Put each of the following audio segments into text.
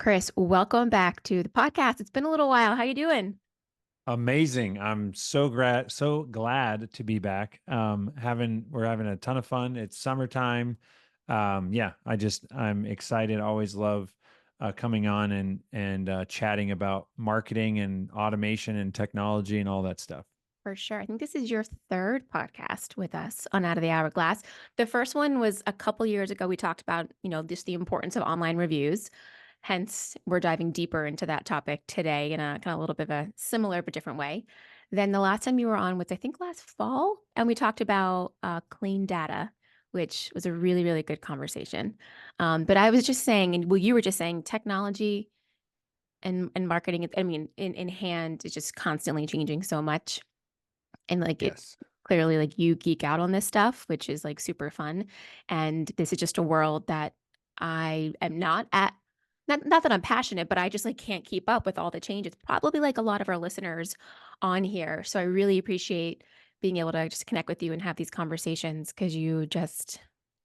Chris, welcome back to the podcast. It's been a little while. How you doing? Amazing. I'm so glad to be back. We're having a ton of fun. It's summertime. Yeah, I'm excited. Always love coming on and chatting about marketing and automation and technology and all that stuff. For sure. I think this is your third podcast with us on Out of the Hourglass. The first one was a couple years ago. We talked about, just the importance of online reviews. Hence, we're diving deeper into that topic today in a kind of a little bit of a similar but different way. Then the last time you were on was, I think, last fall, and we talked about clean data, which was a really, really good conversation. But I was just saying, and well, you were just saying, technology and marketing. I mean, in hand, is just constantly changing so much. And like it Yes. clearly like you geek out on this stuff, which is like super fun. And this is just a world that I am not at not that I'm passionate, but I just like can't keep up with all the changes. Probably like a lot of our listeners on here. So I really appreciate being able to just connect with you and have these conversations because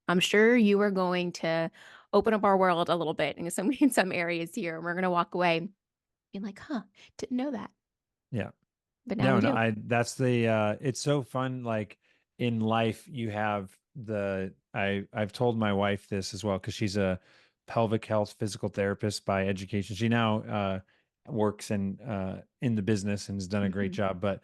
I'm sure you are going to open up our world a little bit in some areas here. And we're gonna walk away being like, huh, didn't know that. Yeah. But now No, we no, do. it's so fun. Like in life, you have I've told my wife this as well because she's a pelvic health physical therapist by education. She now works in the business and has done a great Mhm. job. But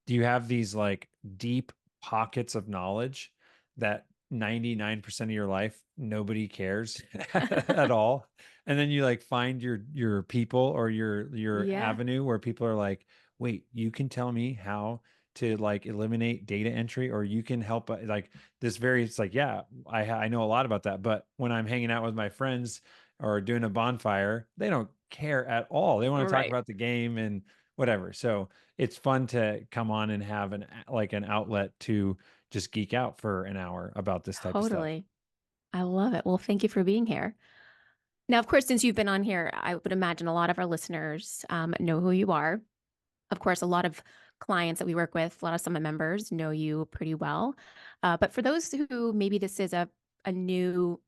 do you have these like deep pockets of knowledge that 99% of your life nobody cares at all? And then you like find your people or your Yeah. avenue where people are like, "Wait, you can tell me how to like eliminate data entry or you can help like this very it's like, yeah, I know a lot about that, but when I'm hanging out with my friends or doing a bonfire, they don't care at all. They want to talk Right. about the game and whatever. So it's fun to come on and have an outlet to just geek out for an hour about this type of stuff. Totally. I love it. Well, thank you for being here. Now, of course, since you've been on here, I would imagine a lot of our listeners know who you are. Of course, a lot of clients that we work with, a lot of Summit members know you pretty well. But for those who maybe this is a new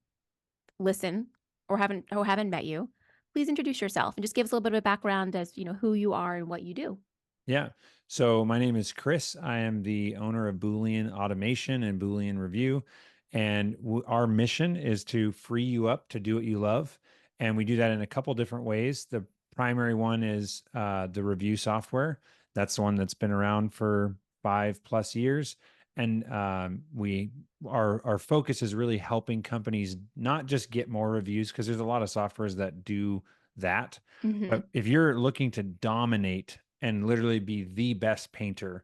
listen or haven't met you, please introduce yourself and just give us a little bit of a background as who you are and what you do. Yeah. So my name is Chris. I am the owner of Boolean Automation and Boolean Review. And our mission is to free you up to do what you love. And we do that in a couple different ways. The primary one is the review software. That's the one that's been around for 5+ years. And our focus is really helping companies not just get more reviews, because there's a lot of softwares that do that. Hmm. But if you're looking to dominate and literally be the best painter,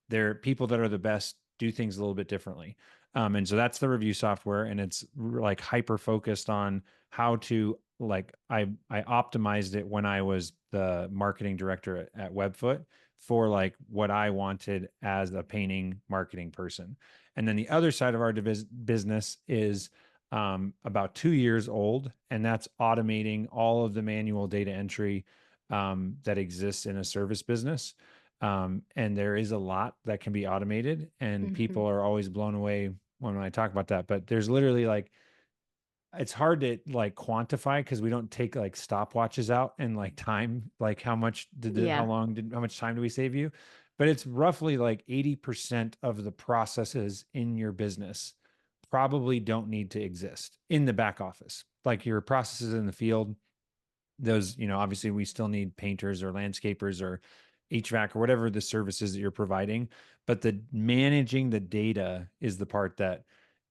there are people that are the best do things a little bit differently. And so that's the review software, and it's like hyper focused on how to like I optimized it when I was the marketing director at Webfoot for like what I wanted as a painting marketing person. And then the other side of our business is about 2 years old, and that's automating all of the manual data entry that exists in a service business. And there is a lot that can be automated, and Hmm. people are always blown away when I talk about that. But there's literally like, it's hard to like quantify because we don't take like stopwatches out and like time, like Yeah. how much time do we save you? But it's roughly like 80% of the processes in your business probably don't need to exist in the back office. Like your processes in the field, those, obviously we still need painters or landscapers or HVAC or whatever the services that you're providing. But the managing the data is the part that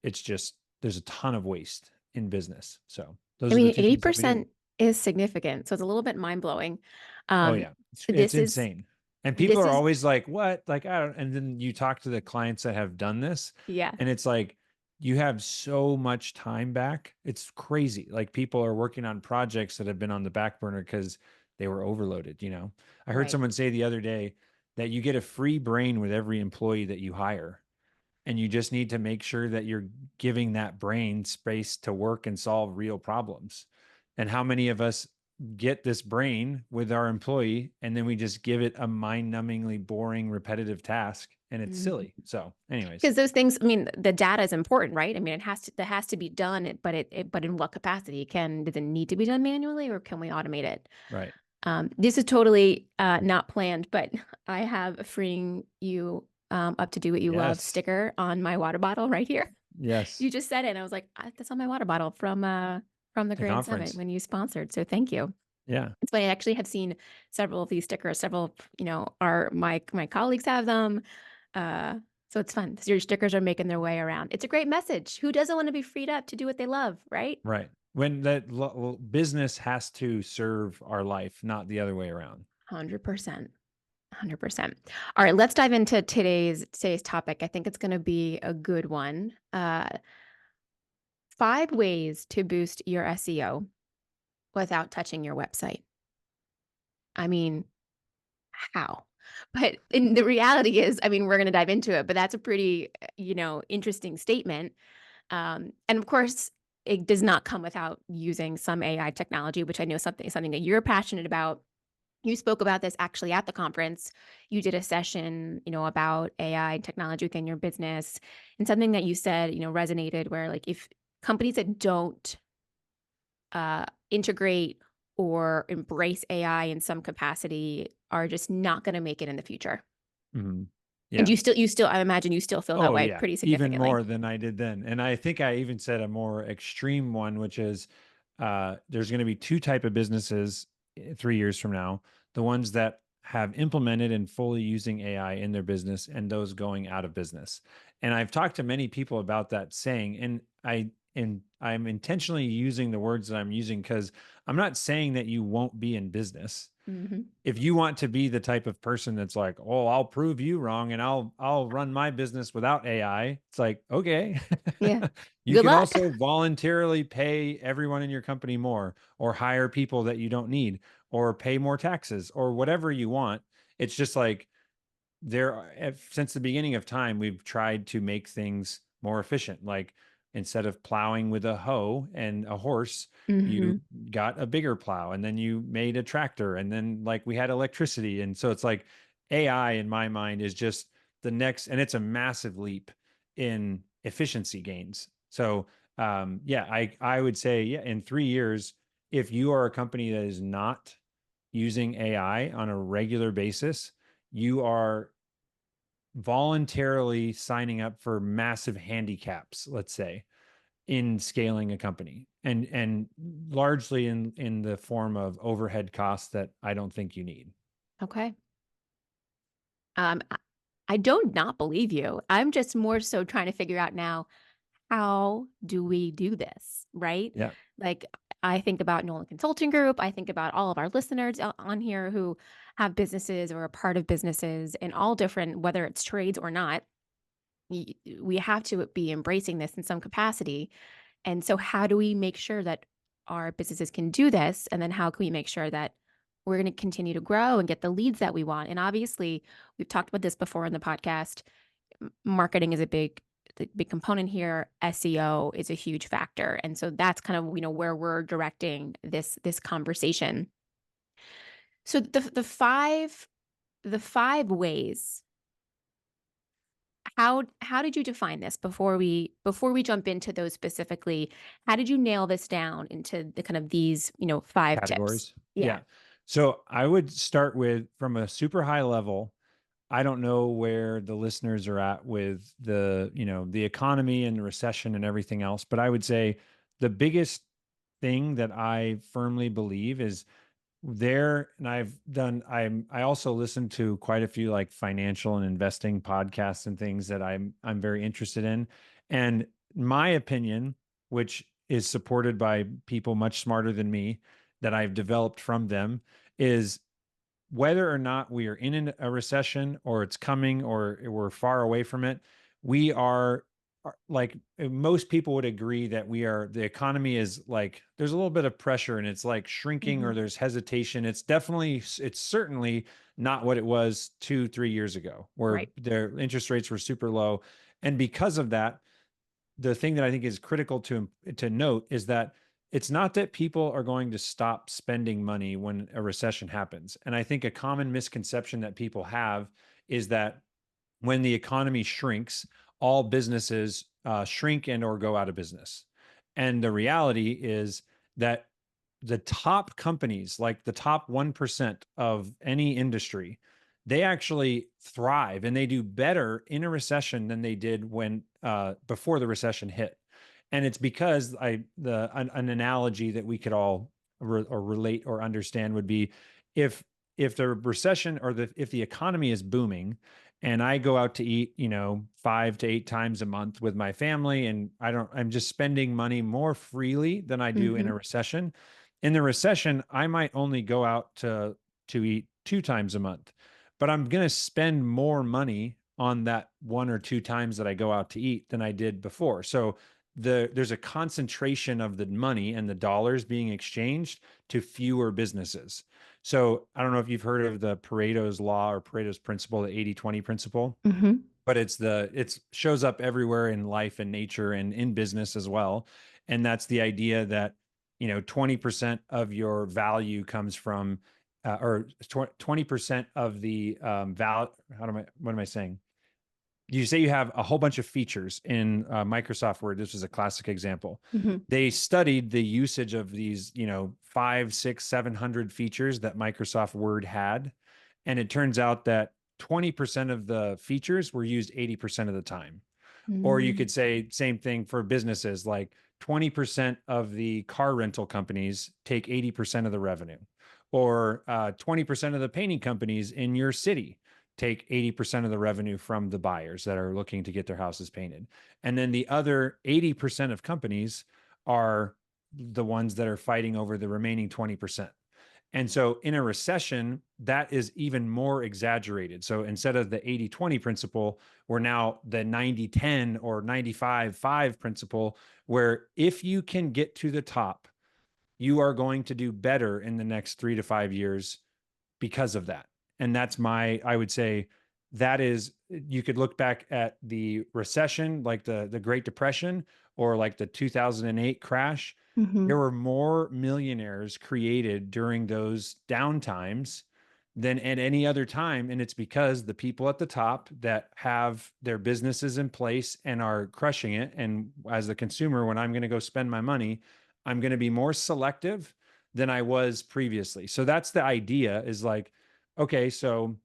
it's just, there's a ton of waste in business. So I those are the mean, two things that we do. 80% is significant. So it's a little bit mind blowing. Oh Um, yeah. It's this is, insane. And people this are is, always like, what? Like, I don't, and then you talk to the clients that have done this, yeah, and it's like, you have so much time back. It's crazy. Like people are working on projects that have been on the back burner because they were overloaded. I heard right. someone say the other day that you get a free brain with every employee that you hire. And you just need to make sure that you're giving that brain space to work and solve real problems. And how many of us get this brain with our employee and then we just give it a mind numbingly boring, repetitive task and it's Mhm. silly. So anyways, 'Cause those things, I mean, the data is important, right? I mean, that has to be done, but in what capacity? Does it need to be done manually, or can we automate it? right. This is totally, not planned, but I have a freeing you, up to do what you love Yes. sticker on my water bottle right here. Yes. You just said it, and I was like, That's on my water bottle from the The Grand Summit conference. when you sponsored, so thank you." Yeah. It's funny, I actually have seen several of these stickers, our my colleagues have them, uh, so it's fun. Your stickers are making their way around. It's a great message. Who doesn't wanna be freed up to do what they love, right? Right. When business has to serve our life, not the other way around. 100%. 100%. All right, let's dive into today's topic. I think it's gonna be a good one. 5 ways to boost your SEO without touching your website. I mean, how? But and the reality is, I mean, we're gonna dive into it, but that's a pretty, interesting statement. And of course, it does not come without using some AI technology, which I know something that you're passionate about. You spoke about this actually at the conference. You did a session, about AI and technology within your business, and something that you said, resonated where like if companies that don't integrate or embrace AI in some capacity are just not going to make it in the future. Mhm. And Yeah. I imagine you still feel that Oh, way yeah, pretty even significantly. more than I did then, and I think I even said a more extreme one, which is, there's gonna be 2 type of businesses, 3 years from now, the ones that have implemented and fully using AI in their business and those going out of business, and I've talked to many people about that saying, and I'm intentionally using the words that I'm using because 'cause I'm not saying that you won't be in business. Mhm. If you want to be the type of person that's like, "Oh, I'll prove you wrong and I'll run my business without AI." It's like, "Okay." Yeah. You Good can luck. also voluntarily pay everyone in your company more or hire people that you don't need or pay more taxes or whatever you want. It's just like since the beginning of time we've tried to make things more efficient, like instead of plowing with a hoe and a horse, you Mhm. got a bigger plow and then you made a tractor and then like we had electricity, and so it's like AI in my mind is just the next, and it's a massive leap in efficiency gains. So yeah, I would say, yeah, in 3 years, if you are a company that is not using AI on a regular basis, you are voluntarily signing up for massive handicaps, let's say, in scaling a company, and largely in the form of overhead costs that I don't think you need. Okay. I don't not believe you. I'm just more so trying to figure out now, how do we do this, right? Yeah. Like, I think about Nolan Consulting Group. I think about all of our listeners on here who have businesses or are part of businesses in all different, whether it's trades or not. We have to be embracing this in some capacity. And so, how do we make sure that our businesses can do this? And then, how can we make sure that we're going to continue to grow and get the leads that we want? And obviously, we've talked about this before in the podcast. Marketing is the big component here. SEO is a huge factor, and so that's kind of where we're directing this conversation. So the five ways. How did you define this before we jump into those specifically? How did you nail this down into the kind of these, 5 tips? Categories. Yeah. Yeah. So I would start with, from a super high level, I don't know where the listeners are at with the economy and the recession and everything else, but I would say the biggest thing that I firmly believe is there, and I also listen to quite a few like financial and investing podcasts and things that I'm very interested in. And my opinion, which is supported by people much smarter than me that I've developed from them, is whether or not we are in a recession or it's coming or we're far away from it, we are like, most people would agree that the economy is like, there's a little bit of pressure and it's like shrinking or Mhm. there's hesitation. It's certainly not what it was 2, 3 years ago where Right. their interest rates were super low. And because of that, the thing that I think is critical to note is that it's not that people are going to stop spending money when a recession happens. And I think a common misconception that people have is that when the economy shrinks, all businesses shrink and or go out of business. And the reality is that the top companies, like the top 1% of any industry, they actually thrive and they do better in a recession than they did when before the recession hit. And it's because an analogy that we could all or relate or understand would be if the recession or if the economy is booming and I go out to eat, 5 to 8 times a month with my family, and I'm just spending money more freely than I do in a Mhm. recession. In the recession, I might only go out to eat 2 times a month, but I'm going to spend more money on that 1 or 2 times that I go out to eat than I did before. So there's a concentration of the money and the dollars being exchanged to fewer businesses. So I don't know if you've heard of the Pareto's law or Pareto's principle, the 80-20 principle, Mhm. but it shows up everywhere in life and nature and in business as well. And that's the idea that, 20% of your value comes from, or 20% of the what am I saying? You say you have a whole bunch of features in Microsoft Word. This was a classic example. Mhm. They studied the usage of these, 5, 6, 700 features that Microsoft Word had. And it turns out that 20% of the features were used 80% of the time. Or you Mm. could say same thing for businesses, like 20% of the car rental companies take 80% of the revenue, or 20% of the painting companies in your city take 80% of the revenue from the buyers that are looking to get their houses painted. And then the other 80% of companies are the ones that are fighting over the remaining 20%. And so in a recession, that is even more exaggerated. So instead of the 80-20 principle, we're now the 90-10 or 95-5 principle, where if you can get to the top, you are going to do better in the next 3 to 5 years because of that. And I would say that is, you could look back at the recession, like the Great Depression or like the 2008 crash. There Mhm. were more millionaires created during those downtimes than at any other time. And it's because the people at the top that have their businesses in place and are crushing it. And as the consumer, when I'm going to go spend my money, I'm going to be more selective than I was previously. So that's the idea, is like, okay, so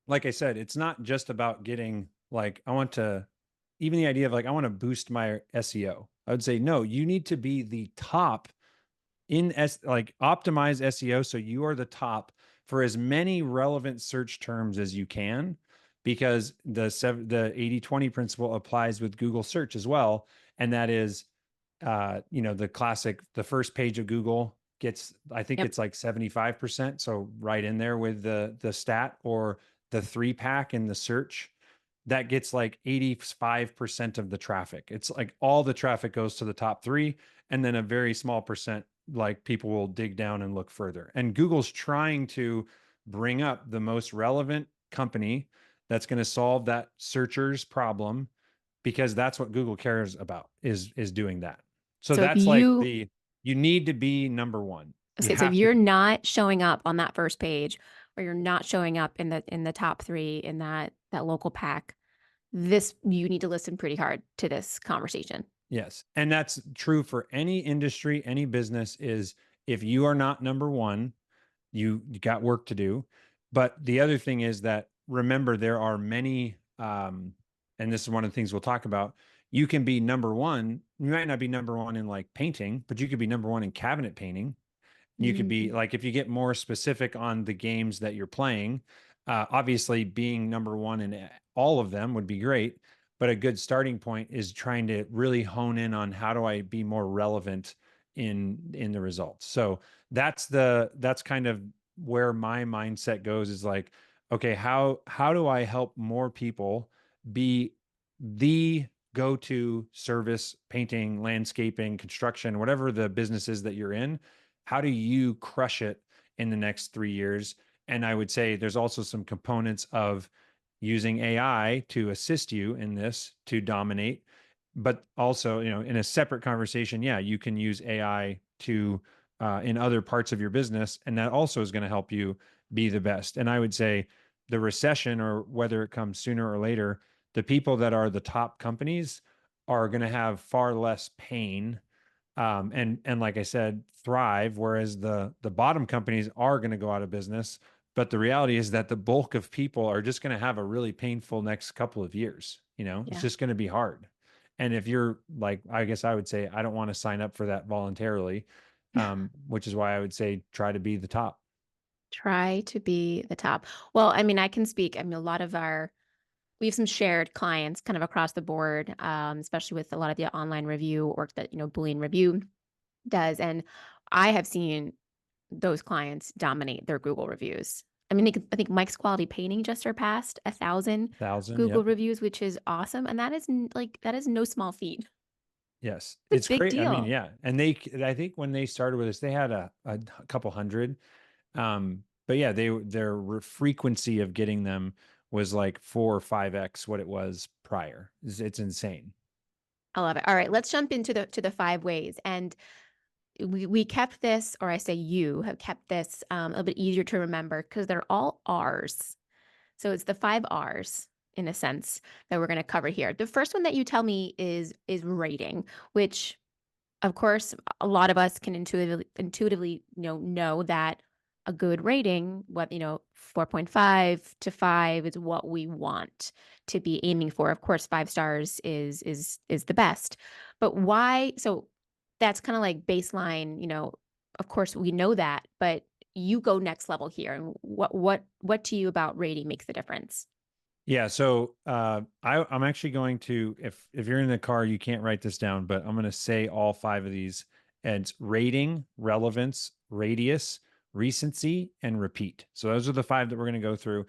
like I said, it's not just about getting like, even the idea of like, I want to boost my SEO. I would say, no, you need to be the top like optimize SEO so you are the top for as many relevant search terms as you can, because the 80-20 principle applies with Google search as well. And that is the classic, the first page of Google gets, I think Yep. it's like 75%. So right in there with the stat, or the 3-pack in the search, that gets like 85% of the traffic. It's like all the traffic goes to the top three, and then a very small percent, like people will dig down and look further. And Google's trying to bring up the most relevant company that's going to solve that searcher's problem, because that's what Google cares about, is doing that. So So if that's like you you need to be number one. You Okay, so if have to you're be. not showing up on that first page, or you're not showing up in the top 3 in that local pack, this you need to listen pretty hard to this conversation. Yes. And that's true for any industry, any business. Is if you are not number one, you got work to do. But the other thing is that, remember, there are many, and this is one of the things we'll talk about. You can be number one. You might not be number one in like painting, but you could be number one in cabinet painting. You could be Mhm. like, if you get more specific on the games that you're playing, obviously being number one in all of them would be great. But a good starting point is trying to really hone in on, how do I be more relevant in the results. So that's kind of where my mindset goes, is like, okay, how do I help more people be the go-to service, painting, landscaping, construction, whatever the business is that you're in? How do you crush it in the next 3 years? And I would say there's also some components of using AI to assist you in this to dominate. But also, in a separate conversation, yeah, you can use AI to in other parts of your business, and that also is going to help you be the best. And I would say the recession, or whether it comes sooner or later, the people that are the top companies are going to have far less pain, and like I said, thrive, whereas the bottom companies are going to go out of business. But the reality is that the bulk of people are just going to have a really painful next couple of years. It's Yeah. just going to be hard. And if you're like, I guess I would say, I don't want to sign up for that voluntarily, which is why I would say try to be the top. Try to be the top. Well, I mean, I can speak. I mean, we have some shared clients kind of across the board, especially with a lot of the online review work that, Boolean Review does. And I have seen those clients dominate their Google reviews. I mean, I think Mike's Quality Painting just surpassed 1,000 Thousand, Google yep. reviews, which is awesome. And that is no small feat. Yes, It's a it's big great. I mean, deal. yeah, and I think when they started with us, they had a couple hundred. But yeah, their frequency of getting them was like 4 or 5x what it was prior. It's insane. I love it. All right, let's jump into the 5 ways. And we kept this, or I say you have kept this a little bit easier to remember because they're all R's. So it's the 5 R's in a sense that we're going to cover here. The first one that you tell me is rating, which of course a lot of us can intuitively know that a good rating, 4.5 to 5 is what we want to be aiming for. Of course, 5 stars is the best. But why? So that's kind of like baseline, of course we know that, but you go next level here. And what to you about rating makes the difference? Yeah, so I'm actually going to, if you're in the car, you can't write this down, but I'm going to say all five of these. And it's rating, relevance, radius, recency, and repeat. So those are the five that we're going to go through.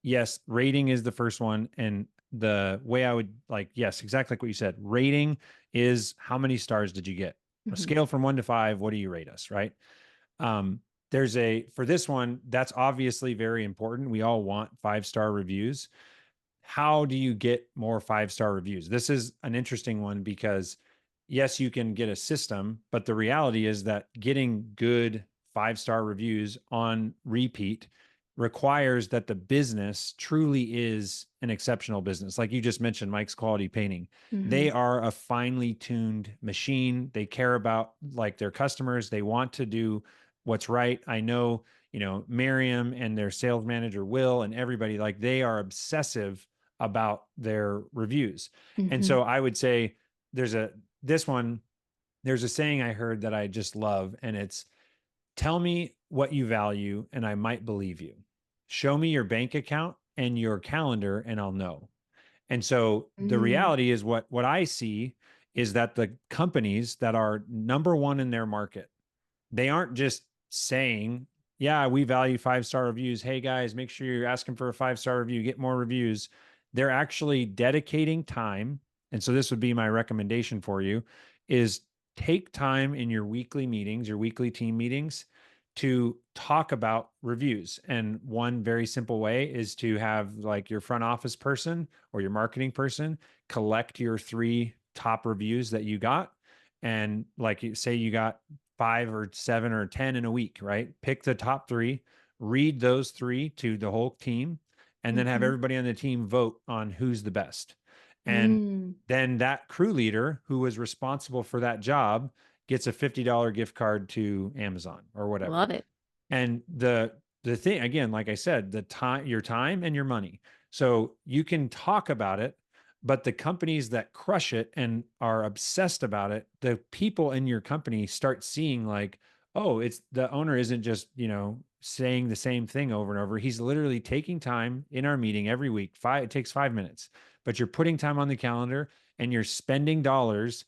Yes, rating is the first one. And the way I would like, yes, exactly like what you said. Rating is how many stars did you get? A Mhm. scale from 1 to 5, what do you rate us, right? There's for this one, that's obviously very important. We all want 5-star reviews. How do you get more 5-star reviews? This is an interesting one because yes, you can get a system, but the reality is that getting good 5-star reviews on repeat requires that the business truly is an exceptional business. Like you just mentioned, Mike's Quality Painting. They Mhm. are a finely tuned machine. They care about like their customers. They want to do what's right. I know, Miriam and their sales manager Will and everybody, like they are obsessive about their reviews. And Mhm. so I would say there's a this one there's a saying I heard that I just love, and it's tell me what you value and I might believe you. Show me your bank account and your calendar and I'll know. And so the Mm. reality is what I see is that the companies that are number one in their market, they aren't just saying, yeah, we value 5-star reviews. Hey guys, make sure you're asking for a 5-star review, get more reviews. They're actually dedicating time. And so this would be my recommendation for you is take time in your weekly meetings, your weekly team meetings to talk about reviews. And one very simple way is to have like your front office person or your marketing person collect your 3 top reviews that you got. And like you say, you got 5 or 7 or 10 in a week, right? Pick the top 3, read those 3 to the whole team, and then have Mhm. everybody on the team vote on who's the best. And Mm. then that crew leader who was responsible for that job gets a $50 gift card to Amazon or whatever. Love it. And the thing again, like I said, the time, your time and your money. So you can talk about it, but the companies that crush it and are obsessed about it, the people in your company start seeing like, oh, it's the owner isn't just, saying the same thing over and over. He's literally taking time in our meeting every week. It takes 5 minutes, but you're putting time on the calendar and you're spending dollars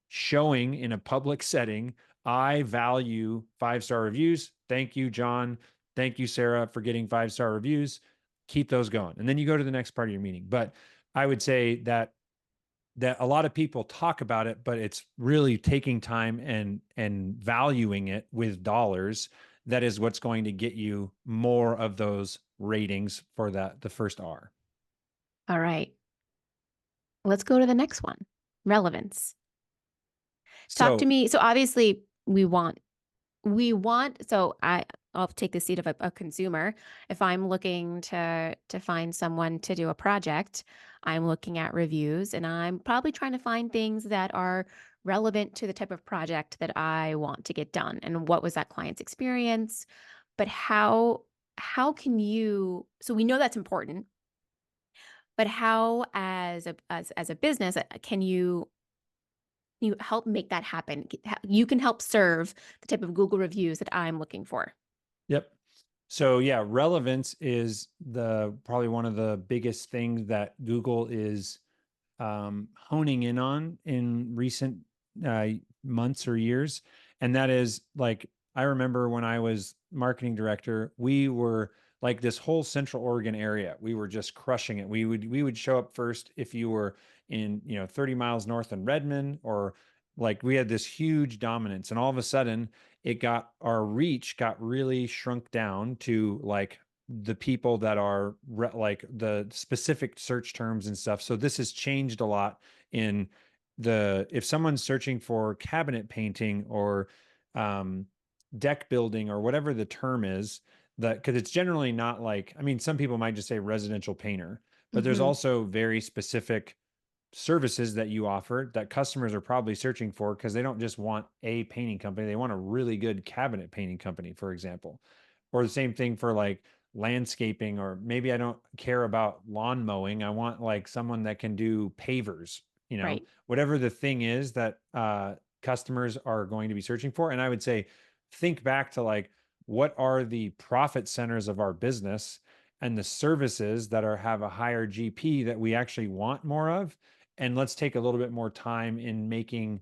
showing in a public setting, I value 5-star reviews. Thank you, John. Thank you, Sarah, for getting 5-star reviews. Keep those going. And then you go to the next part of your meeting. But I would say that a lot of people talk about it, but it's really taking time and valuing it with dollars. That is what's going to get you more of those ratings for the first R. All right. Let's go to the next one. Relevance. Talk to So me. So obviously we want so I I'll take the seat of a consumer. If I'm looking to find someone to do a project, I'm looking at reviews and I'm probably trying to find things that are relevant to the type of project that I want to get done and what was that client's experience. But how can you, so we know that's important, but how as a business can you help make that happen? You can help serve the type of Google reviews that I'm looking for. Yep. So yeah, relevance is the probably one of the biggest things that Google is honing in on in recent uh, months or years. And that is like, I remember when I was marketing director, we were like this whole Central Oregon area. We were just crushing it. We would show up first if you were in, 30 miles north in Redmond, or like we had this huge dominance. And all of a sudden our reach got really shrunk down to like the people that are like the specific search terms and stuff. So this has changed a lot in if someone's searching for cabinet painting or um, deck building or whatever the term is, that because it's generally not like, I mean, some people might just say residential painter, but there's Mhm. also very specific services that you offer that customers are probably searching for because they don't just want a painting company. They want a really good cabinet painting company, for example. Or the same thing for like landscaping, or maybe I don't care about lawn mowing. I want like someone that can do pavers, Right. whatever the thing is that customers are going to be searching for. And I would say, think back to like, what are the profit centers of our business and the services that have a higher GP that we actually want more of, and let's take a little bit more time in making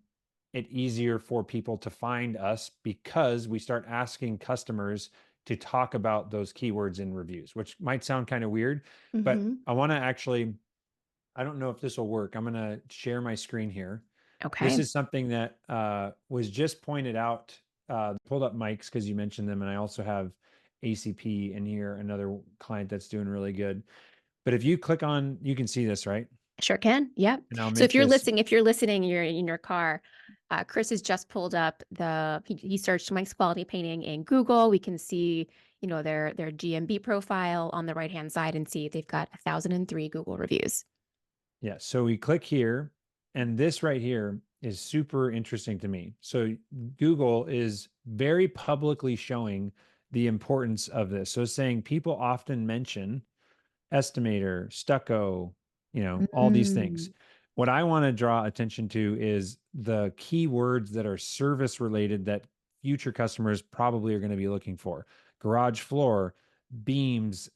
it easier for people to find us because we start asking customers to talk about those keywords in reviews, which might sound kind of weird, but Mhm. I want to actually, I don't know if this will work. I'm going to share my screen here. This Okay. is something that was just pointed out, pulled up mics because you mentioned them. And I also have ACP in here, another client that's doing really good. But if you click on, you can see this, right? Sure can. Yep. And I'll So make this. if you're listening, you're in your car. Chris has just pulled up he searched Mike's Quality Painting in Google. We can see, their GMB profile on the right hand side and see they've got 1,003 Google reviews. Yeah. So we click here, and this right here is super interesting to me. So Google is very publicly showing the importance of this. So it's saying people often mention estimator, stucco, all these things. Mm. What I want to draw attention to is the keywords that are service related that future customers probably are going to be looking for. Garage floor, beams,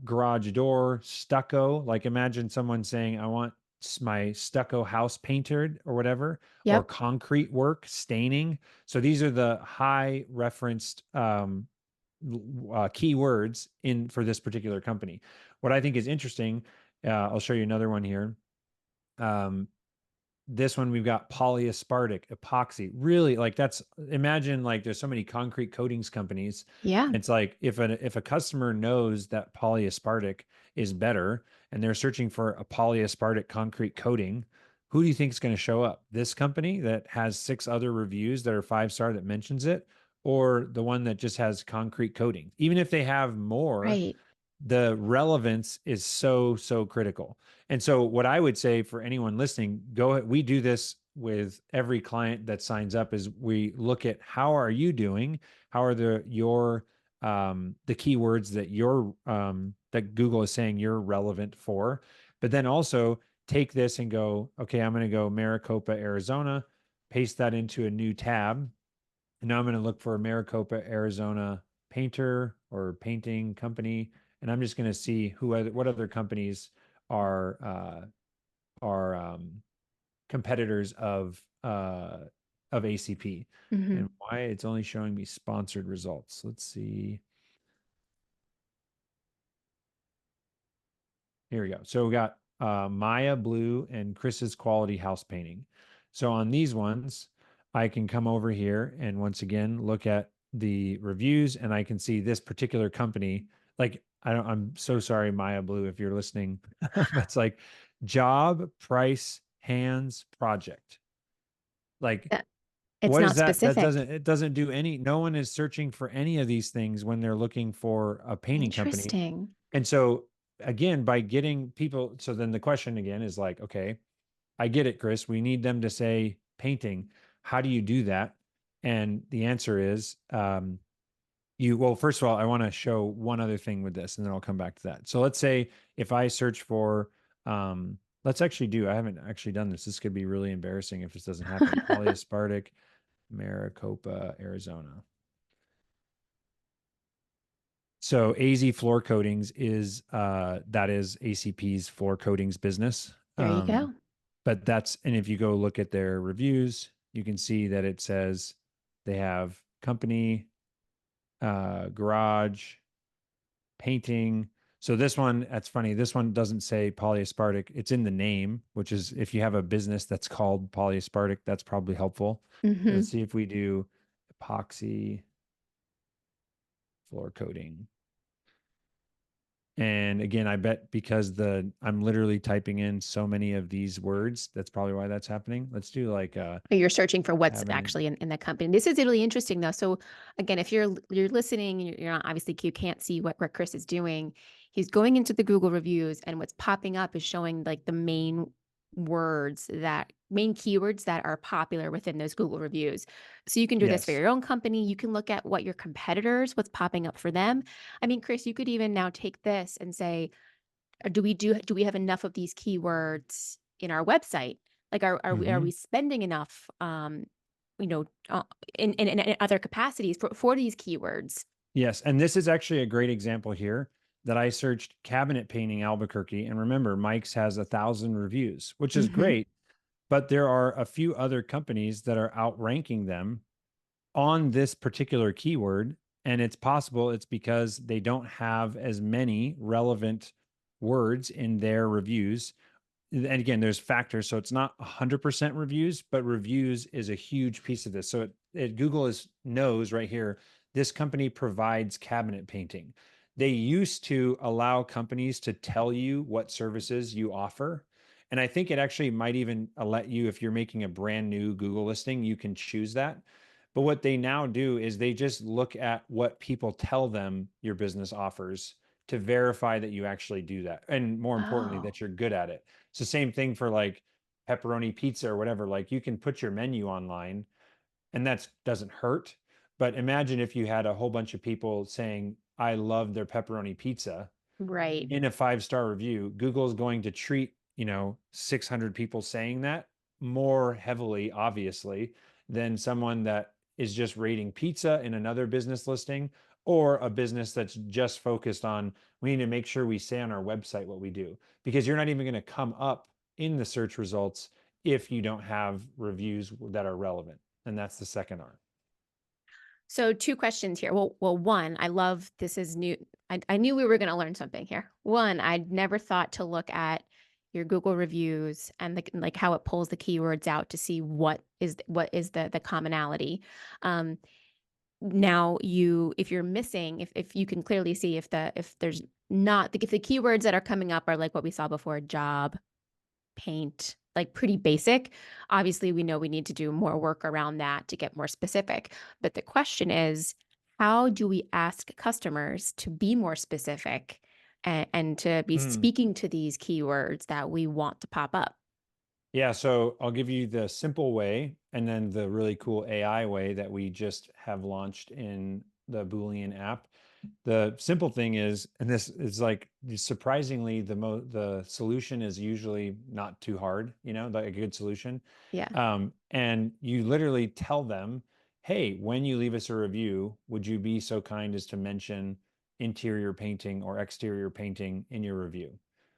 garage door, stucco. Like imagine someone saying, I want my stucco house painted or whatever, or Yep. concrete work, staining. So these are the high referenced keywords in for this particular company. What I think is interesting, I'll show you another one here. Um, this one we've got polyaspartic epoxy. Really, like that's, imagine like there's so many concrete coatings companies. Yeah. It's like if a customer knows that polyaspartic is better and they're searching for a polyaspartic concrete coating, who do you think is going to show up? This company that has 6 other reviews that are 5-star that mentions it, or the one that just has concrete coating? Even if they have more, Right. the relevance is so critical. And so what I would say for anyone listening, we do this with every client that signs up, is we look at how are you doing? How are the keywords that Google is saying you're relevant for? But then also take this and go, okay, I'm going to go Maricopa, Arizona, paste that into a new tab. And now I'm going to look for a Maricopa, Arizona painter or painting company, and I'm just going to see what other companies are competitors of ACP, Hmm. and why it's only showing me sponsored results. Let's see. Here we go. So we got Maya Blue and Chris's Quality House Painting. So on these ones, I can come over here and once again look at the reviews, and I can see this particular company. Like I'm so sorry, Maya Blue, if you're listening, but it's like job, price, hands, project. Like It's What is not that? That specific. doesn't, it doesn't do any, no one is searching for any of these things when they're looking for a painting company. Interesting. And so again, by getting people, so then the question again is like, okay, I get it, Chris. We need them to say painting. How do you do that? And the answer is, well, first of all, I want to show one other thing with this, and then I'll come back to that. So let's say if I search for, let's actually I haven't actually done this. This could be really embarrassing if this doesn't happen. Polyaspartic, Maricopa, Arizona. So AZ Floor Coatings is that is ACP's floor coatings business. There you go. But that's, and if you go look at their reviews, you can see that it says they have company, garage, painting. So this one, that's funny. This one doesn't say polyaspartic. It's in the name, which is, if you have a business that's called polyaspartic, that's probably helpful. Let's Hmm. see if we do epoxy floor coating. And again, I bet because I'm literally typing in so many of these words, that's probably why that's happening. Let's do like You're searching for what's cabinet. actually in the company. This is really interesting though. So again, if you're listening, you're not obviously you can't see what Chris is doing. He's going into the Google reviews, and what's popping up is showing like the main keywords that are popular within those Google reviews. So you can do this for Yes. your own company. You can look at what your competitors, what's popping up for them. I mean, Chris, you could even now take this and say, do we have enough of these keywords in our website? Like, are we Hmm. spending enough, you know, in other capacities for these keywords? Yes. And this is actually a great example here that I searched cabinet painting Albuquerque. And remember, Mike's has 1,000 reviews, which is Hmm. great. But there are a few other companies that are outranking them on this particular keyword. And it's possible it's because they don't have as many relevant words in their reviews. And again, there's factors. So it's not 100% reviews, but reviews is a huge piece of this. So Google knows right here, this company provides cabinet painting. They used to allow companies to tell you what services you offer. And I think it actually might even let you, if you're making a brand new Google listing, you can choose that. But what they now do is they just look at what people tell them your business offers to verify that you actually do that. And more importantly, Oh, that you're good at it. It's the same thing for like pepperoni pizza or whatever. Like you can put your menu online and that doesn't hurt. But imagine if you had a whole bunch of people saying, I love their pepperoni pizza right. in a 5-star review. Google is going to treat, 600 people saying that more heavily, obviously, than someone that is just rating pizza in another business listing, or a business that's just focused on, we need to make sure we say on our website what we do, because you're not even going to come up in the search results if you don't have reviews that are relevant. And that's the second R. So two questions here. One, I love this is new. I knew we were going to learn something here. One, I'd never thought to look at your Google reviews and like how it pulls the keywords out to see what is the commonality. Um, Now if you're missing, if you can clearly see if there's not if the keywords that are coming up are like what we saw before, job, paint, like pretty basic, obviously we know we need to do more work around that to get more specific. But the question is, how do we ask customers to be more specific and to be Mm. speaking to these keywords that we want to pop up? Yeah, so I'll give you the simple way and then the really cool AI way that we just have launched in the Boolean app. The simple thing is, and this is like surprisingly the solution is usually not too hard, like a good solution. Yeah. And you literally tell them, hey, when you leave us a review, would you be so kind as to mention interior painting or exterior painting in your review?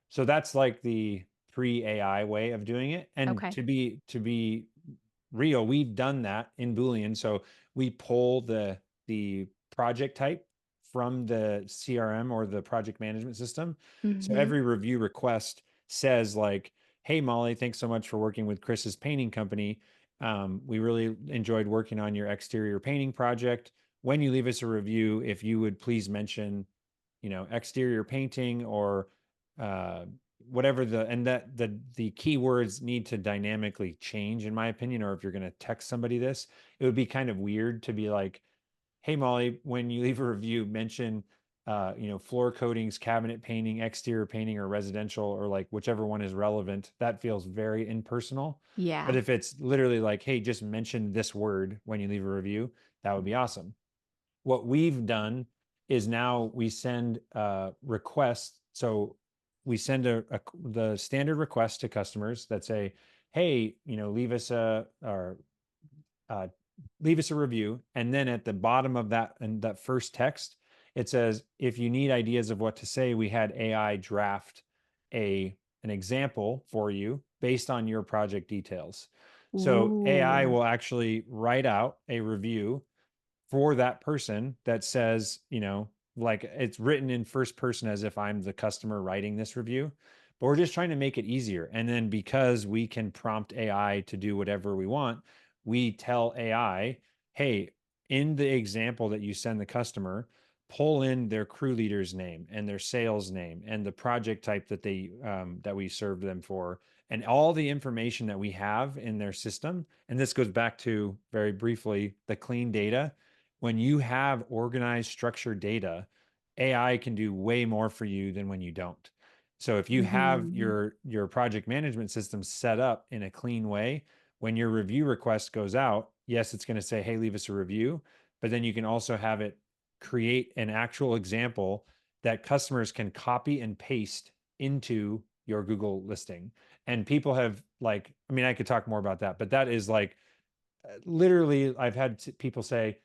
So that's like the pre-AI way of doing it. And Okay. to be real, we've done that in Boolean. So we pull the project type from the CRM or the project management system. So Hmm. every review request says like, hey Molly, thanks so much for working with Chris's painting company. We really enjoyed working on your exterior painting project. When you leave us a review, if you would please mention, exterior painting or uh, whatever and that the keywords need to dynamically change, in my opinion, or if you're going to text somebody this, it would be kind of weird to be like, hey Molly, when you leave a review, mention floor coatings, cabinet painting, exterior painting, or residential, or like whichever one is relevant. That feels very impersonal. But Yeah. if it's literally like, hey, just mention this word when you leave a review, that would be awesome. What we've done is now we send requests. So we send the standard request to customers that say, hey, uh, leave us a review. And then at the bottom of that, and that first text, it says, if you need ideas of what to say, we had AI draft an example for you based on your project details. So AI Ooh. will actually write out a review for that person that says, like it's written in first person as if I'm the customer writing this review. But we're just trying to make it easier. And then because we can prompt AI to do whatever we want, we tell AI, hey, in the example that you send the customer, pull in their crew leader's name and their sales name and the project type that we served them for, and all the information that we have in their system. And this goes back to, very briefly, the clean data. When you have organized, structured data, AI can do way more for you than when you don't. So if you have Mhm. your project management system set up in a clean way, when your review request goes out, yes, it's going to say, hey, leave us a review, but then you can also have it create an actual example that customers can copy and paste into your Google listing. And people have, like, I mean, I could talk more about that, but that is like, literally, I've had people say,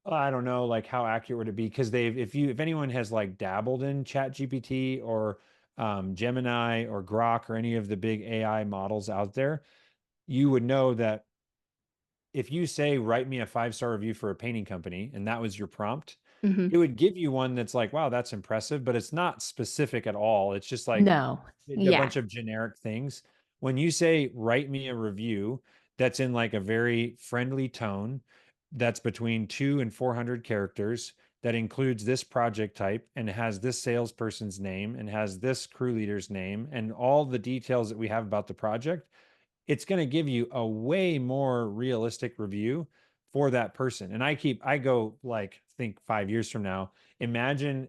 "Oh, I don't know, like how accurate would it be?" Because if anyone has like dabbled in Chat GPT or Gemini or Grok or any of the big AI models out there, you would know that if you say, write me a 5-star review for a painting company, and that was your prompt, Mhm. it would give you one that's like, wow, that's impressive, but it's not specific at all. It's just like No. a Yeah. bunch of generic things. When you say, write me a review, that's in like a very friendly tone, that's between 2 and 400 characters, that includes this project type and has this salesperson's name and has this crew leader's name and all the details that we have about the project, it's going to give you a way more realistic review for that person. And I go like, think 5 years from now, imagine,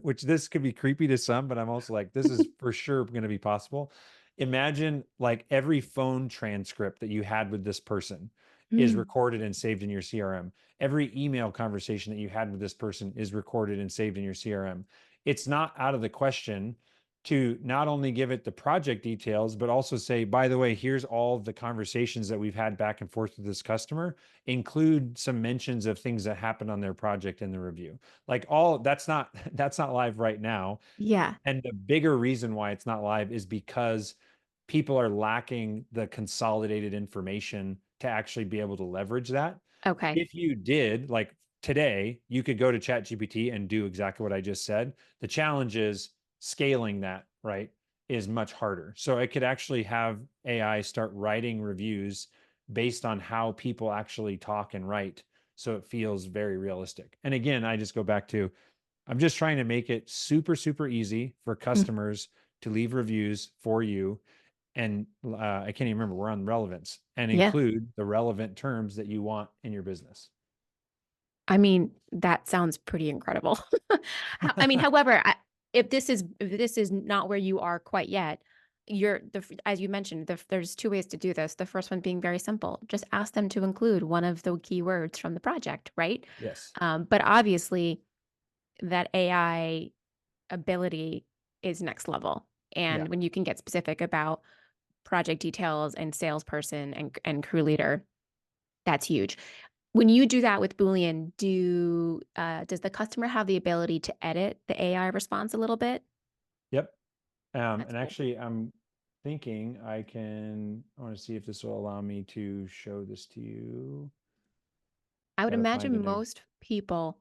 which this could be creepy to some, but I'm also like, this is for sure going to be possible. Imagine like every phone transcript that you had with this person is Mm. recorded and saved in your CRM. Every email conversation that you had with this person is recorded and saved in your CRM. It's not out of the question to not only give it the project details, but also say, by the way, here's all the conversations that we've had back and forth with this customer, include some mentions of things that happened on their project in the review. Like, all that's not that's not live right now. Yeah. And the bigger reason why it's not live is because people are lacking the consolidated information to actually be able to leverage that. Okay. If you did, like today, you could go to ChatGPT and do exactly what I just said. The challenge is scaling that, right? Is much harder. So it could actually have AI start writing reviews based on how people actually talk and write. So it feels very realistic. And again, I just go back to, I'm just trying to make it super, super easy for Mm. customers to leave reviews for you. And I can't even remember, we're on relevance, and Yeah. include the relevant terms that you want in your business. I mean, that sounds pretty incredible. I mean, however, if this is not where you are quite yet, as you mentioned, there's two ways to do this. The first one being very simple: just ask them to include one of the keywords from the project, right? Yes. But obviously, that AI ability is next level, Yeah. and when you can get specific about project details and salesperson and crew leader, that's huge. When you do that with Boolean, does the customer have the ability to edit the AI response a little bit? Yep. That's And cool. actually, I'm thinking I want to see if this will allow me to show this to you. I would Got to find imagine an egg. most people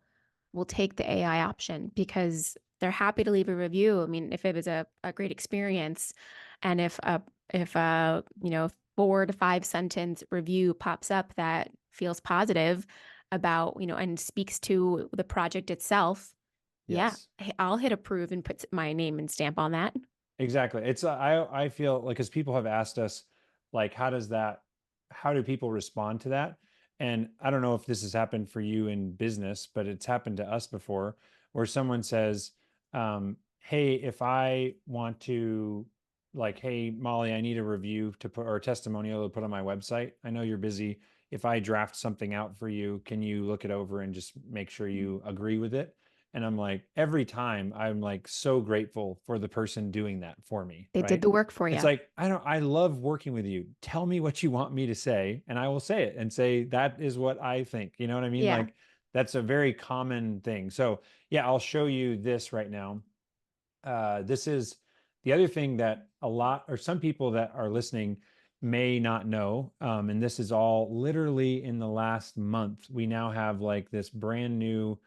will take the AI option because they're happy to leave a review. I mean, if it was a great experience and if a 4 to 5 sentence review pops up that feels positive about, and speaks to the project itself, yeah, Yes. I'll hit approve and put my name and stamp on that. Exactly. It's I feel like, because people have asked us, like, how do people respond to that? And I don't know if this has happened for you in business, but it's happened to us before, where someone says, hey, if I want to, like, hey, Molly, I need a review to put, or a testimonial to put on my website. I know you're busy. If I draft something out for you, can you look it over and just make sure you agree with it? And I'm like, every time I'm like so grateful for the person doing that for me, They did right? the work for It's you. like, I love working with you. Tell me what you want me to say, and I will say it and say, that is what I think. You know what I mean? Yeah. Like, that's a very common thing. So, yeah, I'll show you this right now. This is the other thing that a lot, or some people that are listening may not know. And this is all literally in the last month. We now have like this brand new,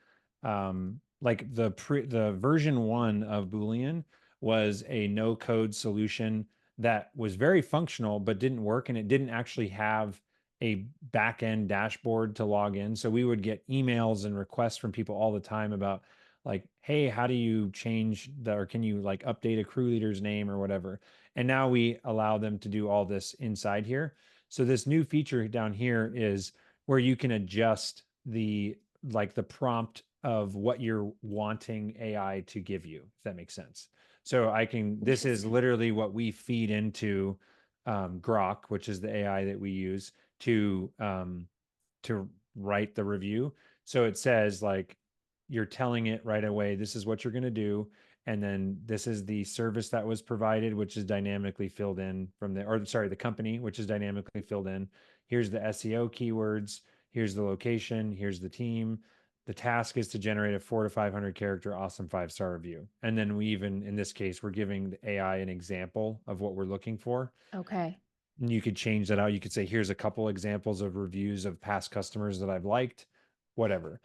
like the version one of Boolean was a no code solution that was very functional, but didn't work. And it didn't actually have a back end dashboard to log in. So we would get emails and requests from people all the time about, like, hey, how do you change the, or can you like update a crew leader's name or whatever? And now we allow them to do all this inside here. So this new feature down here is where you can adjust the, like, the prompt of what you're wanting AI to give you, if that makes sense. So I can, this is Interesting. literally what we feed into Grok, which is the AI that we use to write the review. So it says, like, you're telling it right away, this is what you're going to do. And then this is the service that was provided, which is dynamically filled in from the, or sorry, the company, which is dynamically filled in. Here's the SEO keywords. Here's the location. Here's the team. The task is to generate a 400 to 500 character awesome 5-star review. And then we even, in this case, we're giving the AI an example of what we're looking for. Okay. And you could change that out. You could say, here's a couple examples of reviews of past customers that I've liked, whatever.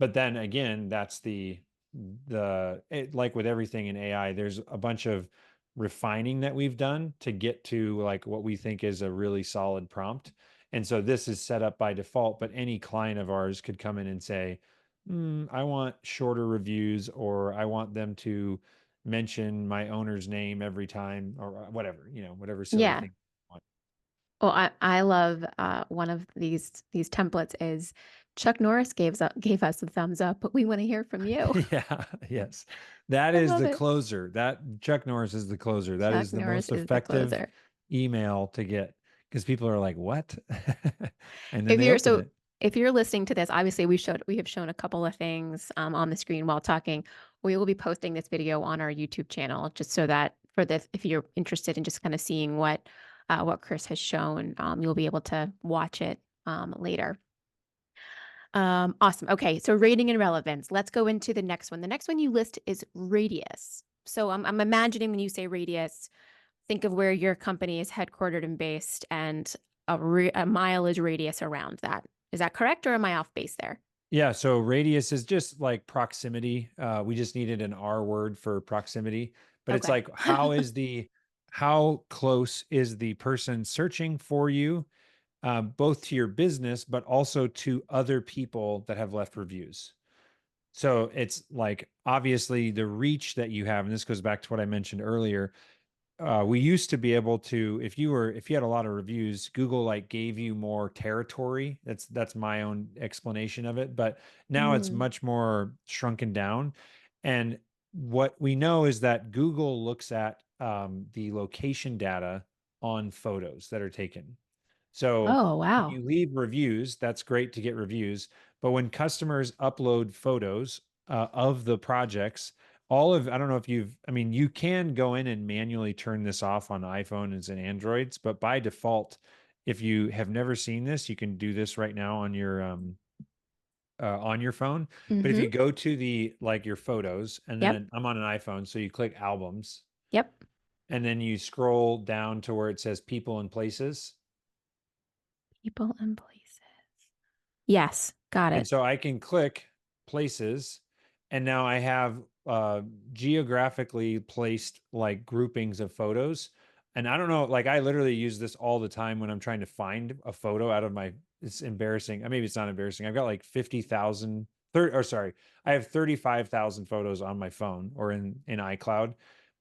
But then again, that's like with everything in AI, there's a bunch of refining that we've done to get to like what we think is a really solid prompt. And so this is set up by default, but any client of ours could come in and say, I want shorter reviews, or I want them to mention my owner's name every time, or whatever, whatever silly Yeah. thing. Well, I love one of these templates is Chuck Norris gave us a thumbs up, but we want to hear from you. Yeah, yes. That I is love the it. closer. That Chuck Norris is the closer. That Chuck is the Norris most is the effective closer. email to get, because people are like, "What?" And then If they you're open so it. if you're listening to this, obviously we have shown a couple of things on the screen while talking. We will be posting this video on our YouTube channel just so that for this, if you're interested in just kind of seeing what Chris has shown, you'll be able to watch it later. Awesome. Okay, so rating and relevance. Let's go into the next one. The next one you list is radius. So I'm imagining when you say radius, think of where your company is headquartered and based, and a mile is radius around that. Is that correct, or am I off base there? Yeah, so radius is just like proximity. We just needed an R word for proximity, but it's Okay. like, how close is the person searching for you, both to your business, but also to other people that have left reviews. So it's like, obviously the reach that you have, and this goes back to what I mentioned earlier. We used to be able to, if you had a lot of reviews, Google like gave you more territory. That's my own explanation of it. But now it's Mm. much more shrunken down. And what we know is that Google looks at the location data on photos that are taken. So Oh, when wow. you leave reviews, that's great to get reviews. But when customers upload photos of the projects, I don't know if I mean, you can go in and manually turn this off on iPhones and Androids, but by default, if you have never seen this, you can do this right now on your phone. But if Mm-hmm. you go to the, like, your photos, and Yep. then I'm on an iPhone, so you click albums, Yep. and then you scroll down to where it says people and places. People and places. Yes, got And it. so I can click places, and now I have geographically placed like groupings of photos. And I don't know, like, I literally use this all the time when I'm trying to find a photo out of my, it's embarrassing. Maybe it's not embarrassing. I've got like 30, or sorry, I have 35,000 photos on my phone or in iCloud.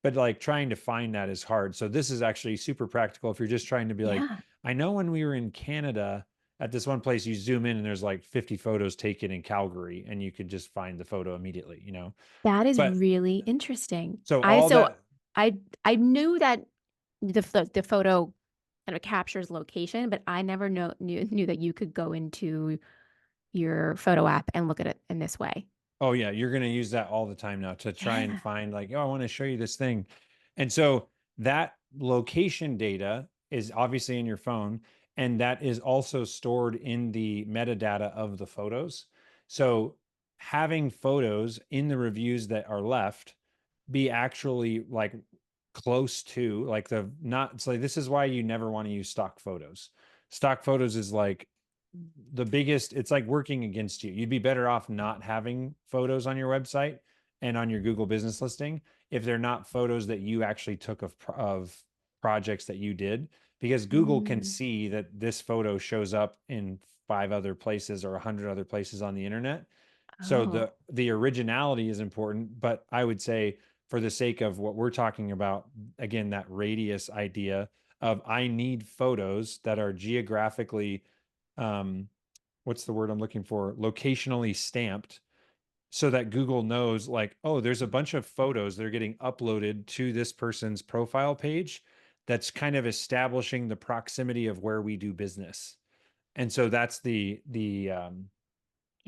but like trying to find that is hard. So this is actually super practical if you're just trying to be like, Yeah. I know when we were in Canada at this one place, you zoom in and there's like 50 photos taken in Calgary and you could just find the photo immediately, you know? That is But really interesting. so I all so that, I knew that the photo kind of captures location, but I never knew that you could go into your photo app and look at it in this way. oh yeah, you're going to use that all the time now to try and Yeah. find like, oh, I want to show you this thing. And so that location data is obviously in your phone, and that is also stored in the metadata of the photos. So having photos in the reviews that are left be actually like close to like the not so this is why you never want to use stock photos. Stock photos is like the biggest, it's like working against you. You'd be better off not having photos on your website and on your Google business listing if they're not photos that you actually took of projects that you did, because Google can Mm. see that this photo shows up in 5 other places or 100 other places on the internet. So Oh, the originality is important, but I would say for the sake of what we're talking about, again, that radius idea of I need photos that are geographically um, what's the word I'm looking for? Locationally stamped so that Google knows, like, oh, there's a bunch of photos that are getting uploaded to this person's profile page that's kind of establishing the proximity of where we do business. And so that's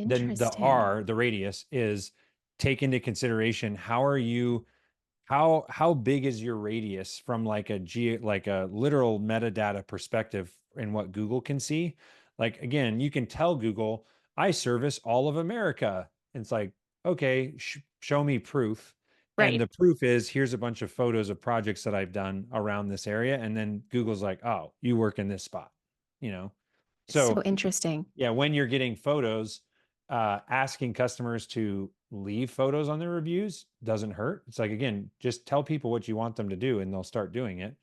then the interesting. R, the radius is take into consideration how are you how big is your radius from like like a literal metadata perspective in what Google can see? Like again, you can tell Google, I service all of America. And it's like, okay, show me proof. And Right. the proof is here's a bunch of photos of projects that I've done around this area. And then Google's like, oh, you work in this spot, you know? So So interesting. yeah, when you're getting photos, asking customers to leave photos on their reviews doesn't hurt. It's like, again, just tell people what you want them to do and they'll start doing it.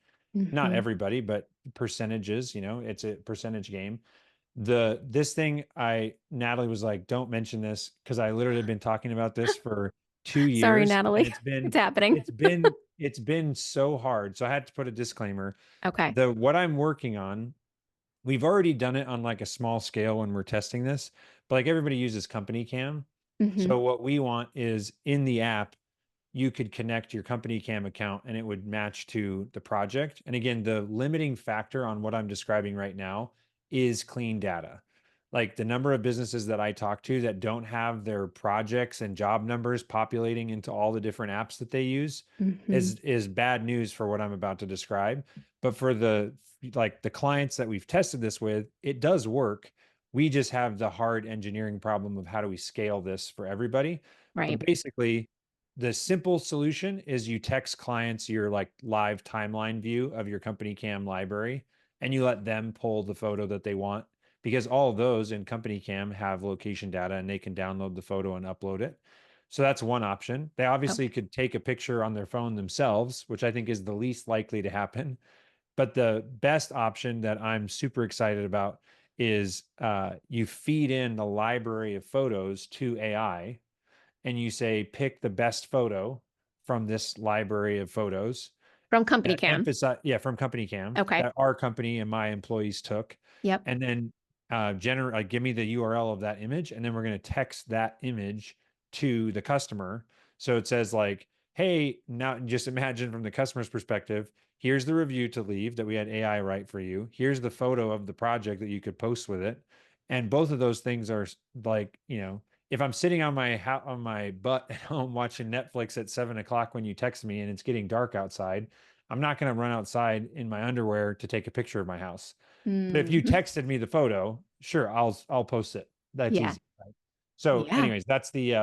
Not Hmm. everybody, but percentages, it's a percentage game. This thing, Natalie was like, don't mention this because I literally have been talking about this for two Sorry, years and Natalie. It's happening. it's been so hard. So I had to put a disclaimer. Okay. What I'm working on, we've already done it on like a small scale when we're testing this, but like everybody uses company cam. Hmm. So what we want is in the app, you could connect your company cam account and it would match to the project. And again, the limiting factor on what I'm describing right now is clean data. Like the number of businesses that I talk to that don't have their projects and job numbers populating into all the different apps that they use Hmm. is bad news for what I'm about to describe. But for the clients that we've tested this with, it does work. We just have the hard engineering problem of how do we scale this for everybody. But Right. basically, the simple solution is you text clients your like live timeline view of your company cam library and you let them pull the photo that they want, because all of those in company cam have location data and they can download the photo and upload it. So that's one option. They obviously Okay. could take a picture on their phone themselves, which I think is the least likely to happen. But the best option that I'm super excited about is you feed in the library of photos to AI and you say, pick the best photo from this library of photos From company that cam. emphasize, yeah, from company cam Okay. that our company and my employees took. Yep. And then give me the URL of that image. And then we're going to text that image to the customer. So it says like, hey, now just imagine from the customer's perspective, here's the review to leave that we had AI write for you. Here's the photo of the project that you could post with it. And both of those things are like, if I'm sitting on on my butt at home watching Netflix at 7 o'clock when you text me and it's getting dark outside, I'm not going to run outside in my underwear to take a picture of my house. But if you Hmm. texted me the photo, sure, I'll post it. That's Yeah. easy. Right? So, Yeah. anyways, that's the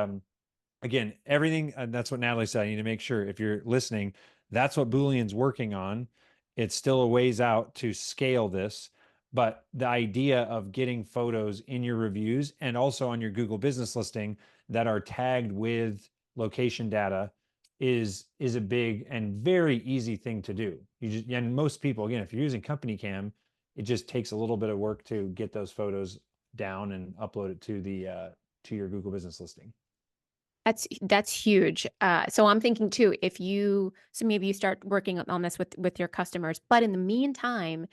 again, everything, and that's what Natalie said. You need to make sure if you're listening, that's what Boolean's working on. It's still a ways out to scale this, but the idea of getting photos in your reviews and also on your Google business listing that are tagged with location data is a big and very easy thing to do. And most people, again, if you're using company cam, it just takes a little bit of work to get those photos down and upload it to the to your Google business listing. That's huge. So I'm thinking too, so maybe you start working on this with your customers, but in the meantime,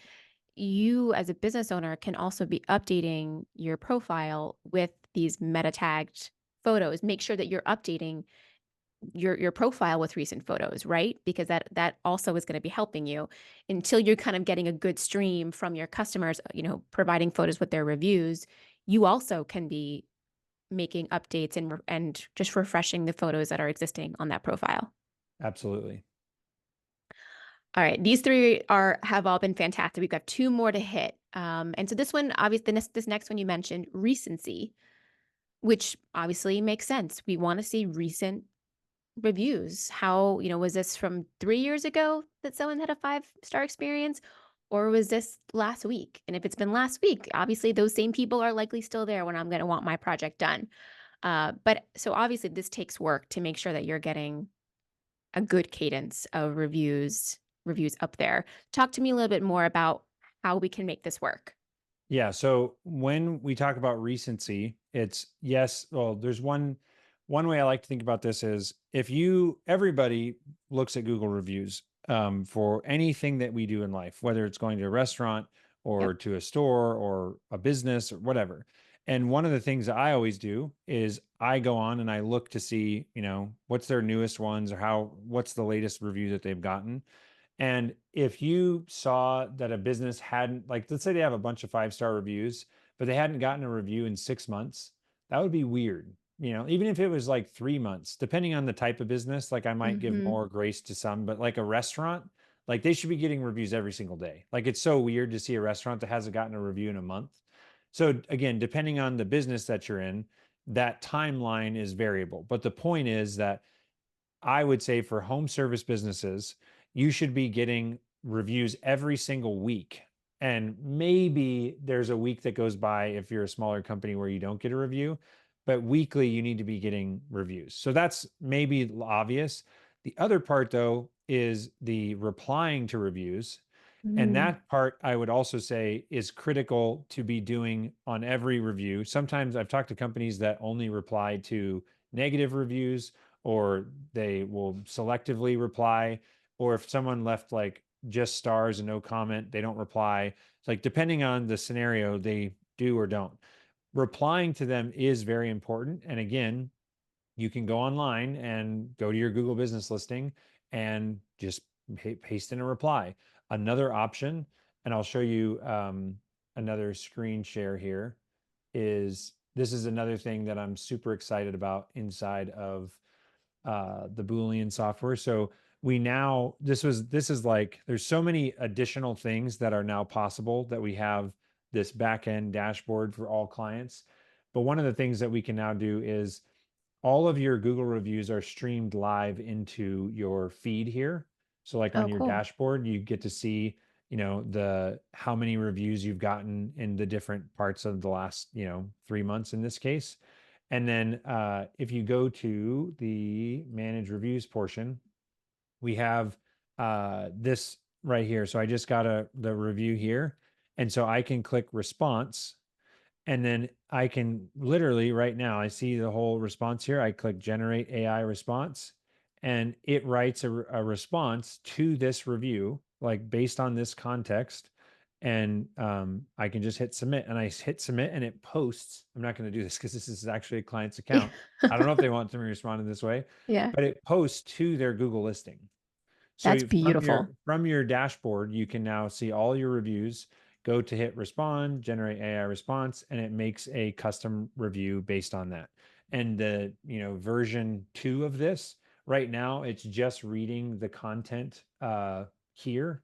you as a business owner can also be updating your profile with these meta tagged photos. Make sure that you're updating your profile with recent photos, right? Because that also is going to be helping you until you're kind of getting a good stream from your customers, providing photos with their reviews. You also can be making updates and just refreshing the photos that are existing on that profile. Absolutely. All right, these three are have all been fantastic. We've got two more to hit, and so this one, obviously, this next one you mentioned, recency, which obviously makes sense. We want to see recent reviews. How, was this from 3 years ago that someone had a five-star experience, or was this last week? And if it's been last week, obviously those same people are likely still there when I'm going to want my project done. But so obviously this takes work to make sure that you're getting a good cadence of reviews up there. Talk to me a little bit more about how we can make this work. Yeah. So when we talk about recency, it's yes. Well, there's one way I like to think about this is if you everybody looks at Google reviews for anything that we do in life, whether it's going to a restaurant Yep. or to a store or a business or whatever. And one of the things that I always do is I go on and I look to see, what's their newest ones or what's the latest review that they've gotten. And if you saw that a business hadn't, like, let's say they have a bunch of five-star reviews, but they hadn't gotten a review in 6 months, that would be weird. Even if it was like 3 months, depending on the type of business, like I might give Mhm. more grace to some, but like a restaurant, like they should be getting reviews every single day. Like it's so weird to see a restaurant that hasn't gotten a review in a month. So again, depending on the business that you're in, that timeline is variable. But the point is that I would say for home service businesses, you should be getting reviews every single week. And maybe there's a week that goes by if you're a smaller company where you don't get a review, but weekly you need to be getting reviews. So that's maybe obvious. The other part, though, is the replying to reviews. And Mm. that part I would also say is critical to be doing on every review. Sometimes I've talked to companies that only reply to negative reviews, or they will selectively reply, or if someone left like just stars and no comment, they don't reply. It's like depending on the scenario, they do or don't. Replying to them is very important. And again, you can go online and go to your Google business listing and just paste in a reply. Another option, and I'll show you another screen share here, is this is another thing that I'm super excited about inside of the Boolean software. So this is like there's so many additional things that are now possible that we have this back end dashboard for all clients. But one of the things that we can now do is all of your Google reviews are streamed live into your feed here. So like on Oh, your cool. dashboard, you get to see, the how many reviews you've gotten in the different parts of the last, 3 months in this case. And then if you go to the manage reviews portion, we have this right here. So I just got the review here. And so I can click response, and then I can literally right now, I see the whole response here. I click generate AI response, and it writes a response to this review, like based on this context. And I can just hit submit, and I hit submit, and it posts. I'm not going to do this because this is actually a client's account. I don't know if they want to respond in this way, Yeah, but it posts to their Google listing. So that's beautiful. from your dashboard, you can now see all your reviews. Go to hit respond, generate AI response, and it makes a custom review based on that. And the version 2 of this right now, it's just reading the content here.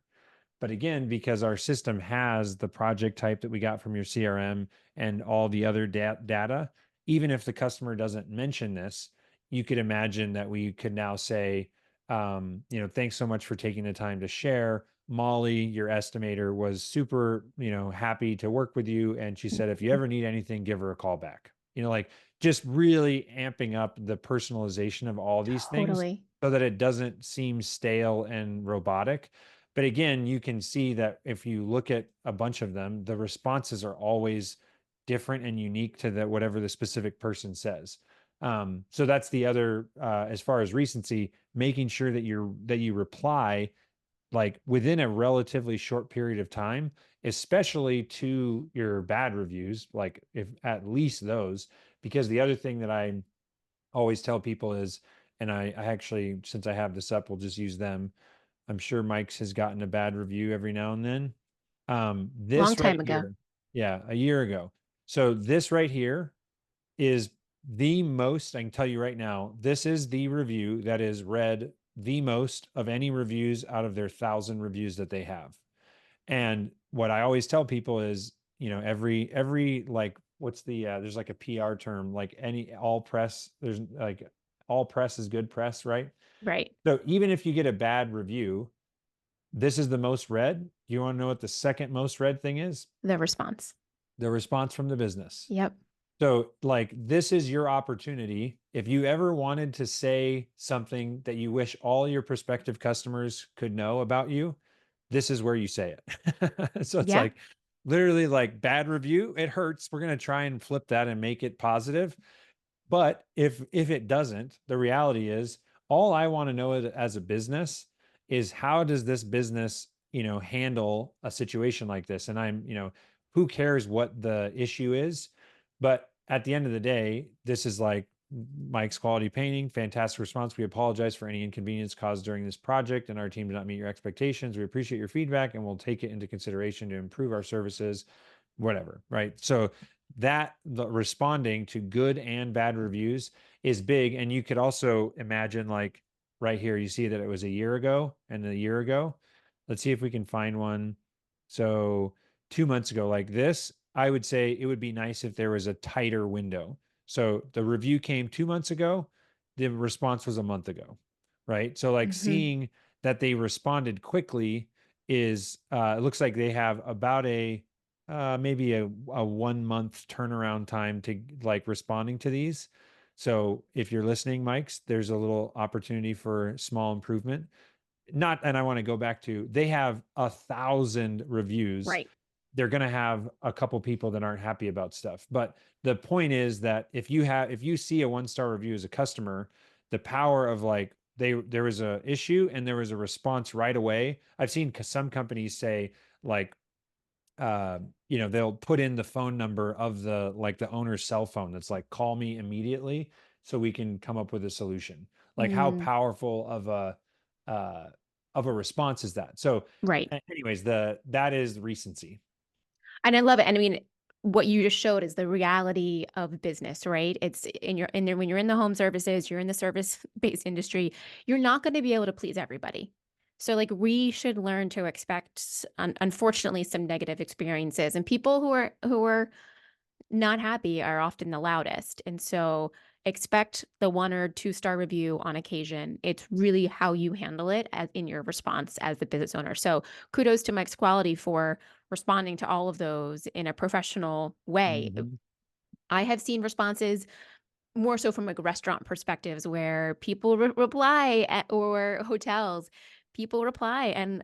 But again, because our system has the project type that we got from your CRM and all the other data, even if the customer doesn't mention this, you could imagine that we could now say, thanks so much for taking the time to share. Molly, your estimator, was super, happy to work with you. And she said, if you ever need anything, give her a call back. Like just really amping up the personalization of all these things Totally. so that it doesn't seem stale and robotic. But again, you can see that if you look at a bunch of them, the responses are always different and unique to whatever the specific person says. So that's the other, as far as recency, making sure that you reply like within a relatively short period of time, especially to your bad reviews, like if at least those, because the other thing that I always tell people is, and I actually, since I have this up, we'll just use them. I'm sure Mike's has gotten a bad review every now and then. Long This right time ago. here, yeah, a year ago. So this right here is the most, I can tell you right now, this is the review that is read the most of any reviews out of their 1,000 reviews that they have. And what I always tell people is, every like, what's the, there's like a PR term, like all press, there's like all press is good press, right? Right. So even if you get a bad review, this is the most read. You want to know what the second most read thing is? The response. The response from the business. Yep. So, like, this is your opportunity. If you ever wanted to say something that you wish all your prospective customers could know about you, this is where you say it. So it's Yeah. like literally like bad review, it hurts. We're going to try and flip that and make it positive. But if it doesn't, the reality is all I want to know as a business is how does this business, handle a situation like this? And who cares what the issue is? But at the end of the day, this is like Mike's Quality Painting, fantastic response. We apologize for any inconvenience caused during this project and our team did not meet your expectations. We appreciate your feedback and we'll take it into consideration to improve our services, whatever, right? So that the responding to good and bad reviews is big. And you could also imagine, like, right here, you see that it was a year ago and a year ago. Let's see if we can find one. So 2 months ago, like this, I would say it would be nice if there was a tighter window. So the review came 2 months ago, the response was a month ago, right? So like Hmm. seeing that they responded quickly is, it looks like they have about maybe a 1 month turnaround time to like responding to these. So if you're listening, Mike's, there's a little opportunity for small improvement. Not, and I want to go back to, they have 1,000 reviews. Right. They're going to have a couple people that aren't happy about stuff. But the point is that if you see a 1-star review as a customer, the power of like, there was a issue and there was a response right away. I've seen some companies say like, they'll put in the phone number of the owner's cell phone that's like, call me immediately so we can come up with a solution. Like how Mm, powerful uh of a response is that? So right. anyways, that is recency. And I love it. And I mean, what you just showed is the reality of business, right? It's in your in there when you're in the home services, you're in the service-based industry, you're not going to be able to please everybody. So like we should learn to expect unfortunately some negative experiences and people who are not happy are often the loudest. And so expect the 1 or 2 star review on occasion. It's really how you handle it as in your response as the business owner. So kudos to Mike's Quality for responding to all of those in a professional way. Mhm. I have seen responses more so from like restaurant perspectives where people reply or hotels, people reply and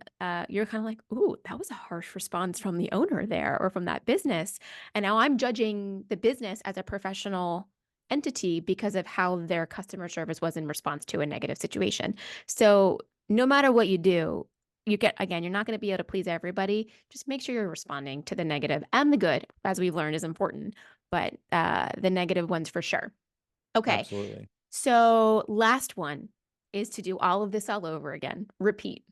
you're kind of like, ooh, that was a harsh response from the owner there or from that business. And now I'm judging the business as a professional entity because of how their customer service was in response to a negative situation. So no matter what you do, again, you're not going to be able to please everybody. Just make sure you're responding to the negative and the good, as we've learned is important, but the negative ones for sure. Okay. Absolutely. So last one is to do all of this all over again. Repeat.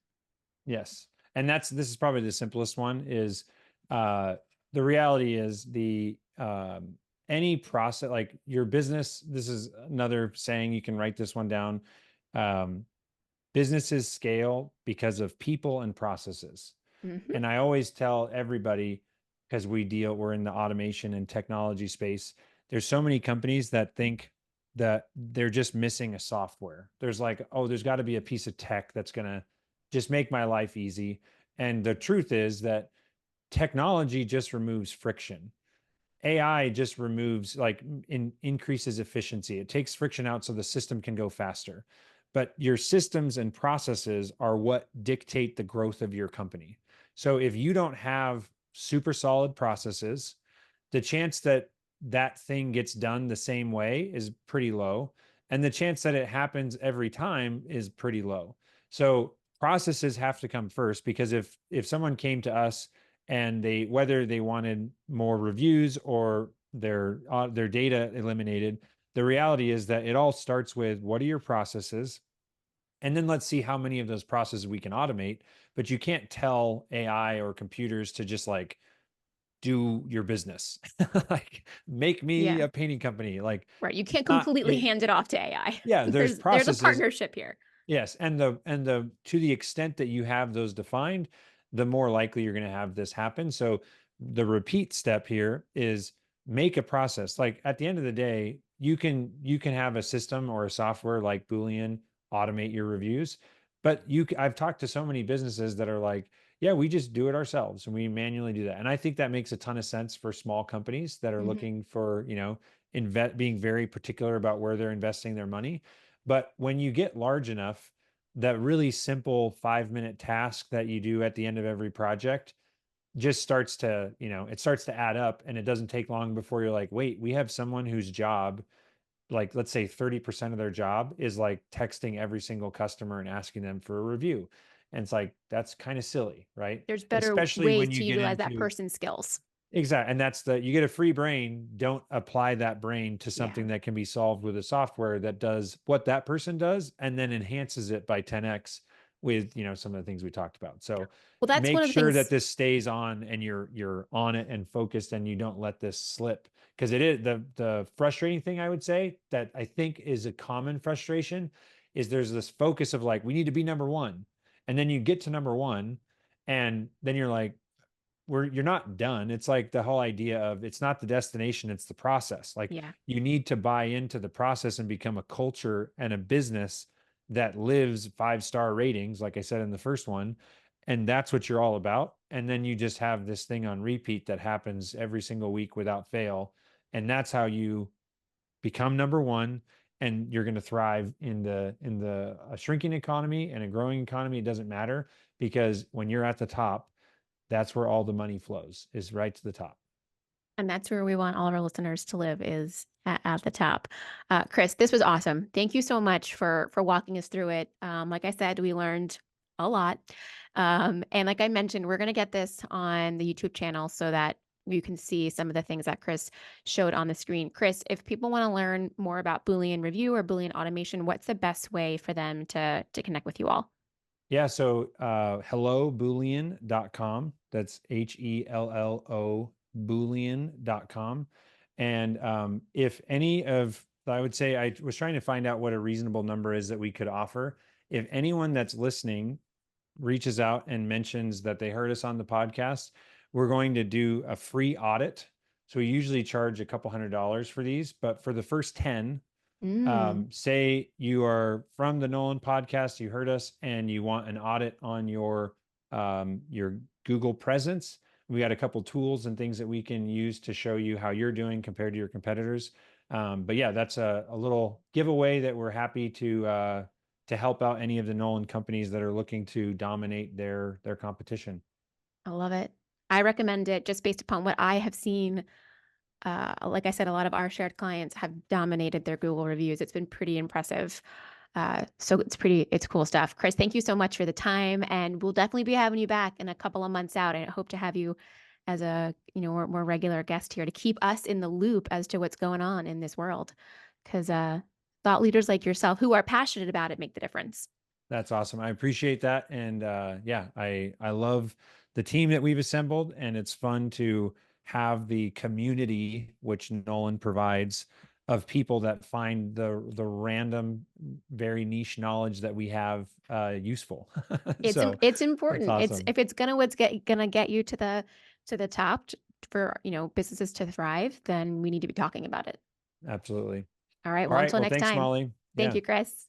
Yes. And this is probably the simplest one is, uh the reality is any process, like your business, this is another saying, you can write this one down. Um Businesses scale because of people and processes. Mhm. And I always tell everybody, because we're in the automation and technology space, there's so many companies that think that they're just missing a software. There's like, oh, there's got to be a piece of tech that's going to just make my life easy. And the truth is that technology just removes friction. AI just removes, like, increases efficiency. It takes friction out so the system can go faster. But your systems and processes are what dictate the growth of your company. So if you don't have super solid processes, the chance that that thing gets done the same way is pretty low. And the chance that it happens every time is pretty low. So processes have to come first, because if someone came to us and they, whether they wanted more reviews or their data eliminated, the reality is that it all starts with, what are your processes? And then let's see how many of those processes we can automate. But you can't tell AI or computers to just like do your business, like make me Yeah. a painting company. Like Right. You it's can't not completely it, hand it off to AI. yeah, there's There's a processes. partnership here. Yes, and the to the extent that you have those defined, the more likely you're going to have this happen. So the repeat step here is make a process. Like at the end of the day, you can have a system or a software like Boolean automate your reviews, but I've talked to so many businesses that are like, yeah, we just do it ourselves and we manually do that. And I think that makes a ton of sense for small companies that are Mhm. looking for, being very particular about where they're investing their money. But when you get large enough, that really simple 5-minute task that you do at the end of every project just starts to, it starts to add up, and it doesn't take long before you're like, wait, we have someone whose job, like let's say 30% of their job is like texting every single customer and asking them for a review. And it's like, that's kind of silly, right? There's better Especially ways when to you get utilize that into. person's skills. Exactly. And that's you get a free brain. Don't apply that brain to Yeah. something that can be solved with a software that does what that person does and then enhances it by 10x with, some of the things we talked about. So Well, that's one make of the sure that things. this stays on and you're on it and focused and you don't let this slip. Because it is the frustrating thing, I would say, that I think is a common frustration, is there's this focus of like, we need to be number one. And then you get to number one and then you're like, you're not done. It's like the whole idea of, it's not the destination, it's the process. Like Yeah. you need to buy into the process and become a culture and a business that lives 5-star ratings, like I said in the first one. And that's what you're all about. And then you just have this thing on repeat that happens every single week without fail. And that's how you become number one. And you're going to thrive in the a shrinking economy and a growing economy. It doesn't matter, because when you're at the top, that's where all the money flows, is right to the top. And that's where we want all of our listeners to live, is at the top. Chris, this was awesome. Thank you so much for walking us through it. Like I said, we learned a lot. And like I mentioned, we're going to get this on the YouTube channel so that you can see some of the things that Chris showed on the screen. Chris, if people want to learn more about Boolean review or Boolean automation, what's the best way for them to connect with you all? Yeah. So helloboolean.com. That's HELLO Boolean.com. And if any of, I would say, I was trying to find out what a reasonable number is that we could offer. If anyone that's listening reaches out and mentions that they heard us on the podcast, we're going to do a free audit. So we usually charge a couple $100 for these, but for the first 10, Mm, say you are from the Nolan podcast, you heard us, and you want an audit on your Google presence. We got a couple tools and things that we can use to show you how you're doing compared to your competitors. But yeah, that's a little giveaway that we're happy to help out any of the Nolan companies that are looking to dominate their competition. I love it. I recommend it just based upon what I have seen. Like I said, a lot of our shared clients have dominated their Google reviews. It's been pretty impressive. So it's cool stuff. Chris, thank you so much for the time, and we'll definitely be having you back in a couple of months out. I hope to have you as a more regular guest here to keep us in the loop as to what's going on in this world, because thought leaders like yourself who are passionate about it make the difference. That's awesome. I appreciate that. And yeah, I love the team that we've assembled, and it's fun to have the community which Nolan provides of people that find the random, very niche knowledge that we have useful. So It's that's important. It's awesome. if it's gonna get you to the top for businesses to thrive, then we need to be talking about it. Absolutely. All right. All Well, right. until Well, next thanks, time. Molly. Thank Yeah. you, Chris.